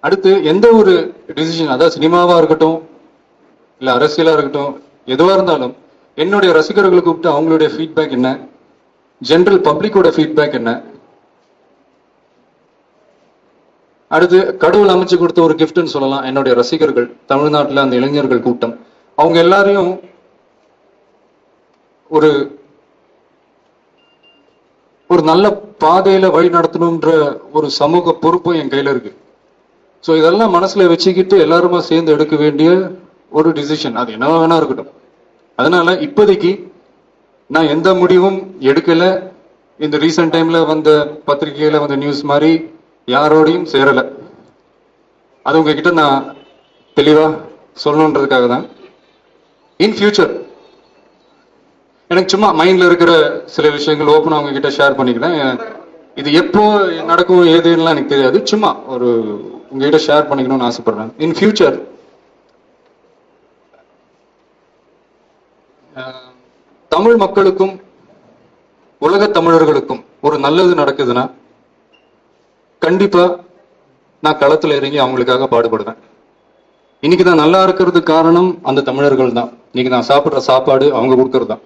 அடுத்து எந்த ஒரு டிசிஷன், அதாவது சினிமாவா இருக்கட்டும் இல்ல அரசியலா இருக்கட்டும், எதுவா இருந்தாலும் என்னுடைய ரசிகர்களை கூப்பிட்டு அவங்களுடைய ஃபீட்பேக் என்ன, ஜெனரல் பப்ளிக்கோட ஃபீட்பேக் என்ன, அடுத்து கடவுள் அமைச்சு கொடுத்த ஒரு கிஃப்ட்னு சொல்லலாம் என்னுடைய ரசிகர்கள், தமிழ்நாட்டில் அந்த இளைஞர்கள் கூட்டம். அவங்க எல்லாரையும் ஒரு ஒரு நல்ல பாதையில வழி நடத்தணும்ன்ற ஒரு சமூக பொறுப்பும் என் கையில இருக்கு. ஸோ இதெல்லாம் மனசுல வச்சுக்கிட்டு எல்லாருமா சேர்ந்து எடுக்க வேண்டிய ஒரு டிசிஷன், அது என்னவா வேணா இருக்கட்டும். அதனால இப்போதைக்கு நான் எந்த முடிவும் எடுக்கல. இந்த ரீசன்ட் டைம்ல வந்த பத்திரிகையில வந்த நியூஸ் மாதிரி யாரோடையும் சேரல. அது உங்ககிட்ட நான் தெளிவா சொல்லணுன்றதுக்காக தான். இன் ஃபியூச்சர் எனக்கு சும்மா மைண்ட்ல இருக்கிற சில விஷயங்கள் ஓப்பனா உங்ககிட்ட ஷேர் பண்ணிக்கிறேன். இது எப்போ நடக்கும் ஏதுலாம் எனக்கு தெரியாது, சும்மா ஒரு உங்ககிட்ட ஷேர் பண்ணிக்கணும்னு ஆசைப்படுறேன். இன் ஃபியூச்சர் தமிழ் மக்களுக்கும் உலக தமிழர்களுக்கும் ஒரு நல்லது நடக்குதுன்னா கண்டிப்பா நான் களத்துல இறங்கி அவங்களுக்காக பாடுபடுவேன். இன்னைக்கு நான் நல்லா இருக்கிறதுக்கு காரணம் அந்த தமிழர்கள் தான். இன்னைக்கு நான் சாப்பிடுற சாப்பாடு அவங்க கொடுக்கறது தான்.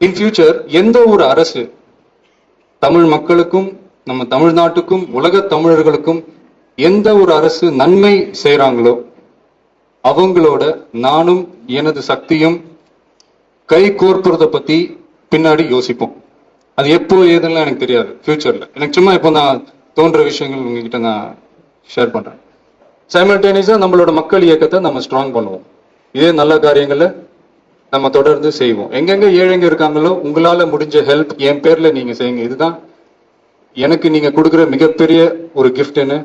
இன் ஃபியூச்சர் எந்த ஒரு அரசு தமிழ் மக்களுக்கும் நம்ம தமிழ்நாட்டுக்கும் உலக தமிழர்களுக்கும் எந்த ஒரு அரசு நன்மை செய்யறாங்களோ அவங்களோட நானும் எனது சக்தியும் கை கோர்ப்புறதை பத்தி பின்னாடி யோசிப்போம். அது எப்போ ஏதுன்னு எனக்கு தெரியாது ஃபியூச்சர்ல. எனக்கு சும்மா இப்போ நான் தோன்ற விஷயங்கள் உங்ககிட்ட நான் ஷேர் பண்றேன். சைமல்டேனியஸா நம்மளோட மக்கள் இயக்கத்தை நம்ம ஸ்ட்ராங் பண்ணுவோம். இதே நல்ல காரியங்களை நம்ம தொடர்ந்து செய்வோம். எங்கெங்க ஏழைங்க இருக்காங்களோ உங்களால முடிஞ்ச ஹெல்ப் என் பேர்ல நீங்க செய்யுங்க. இதுதான் எனக்கு நீங்க கொடுக்குற மிகப்பெரிய ஒரு கிஃப்ட்னு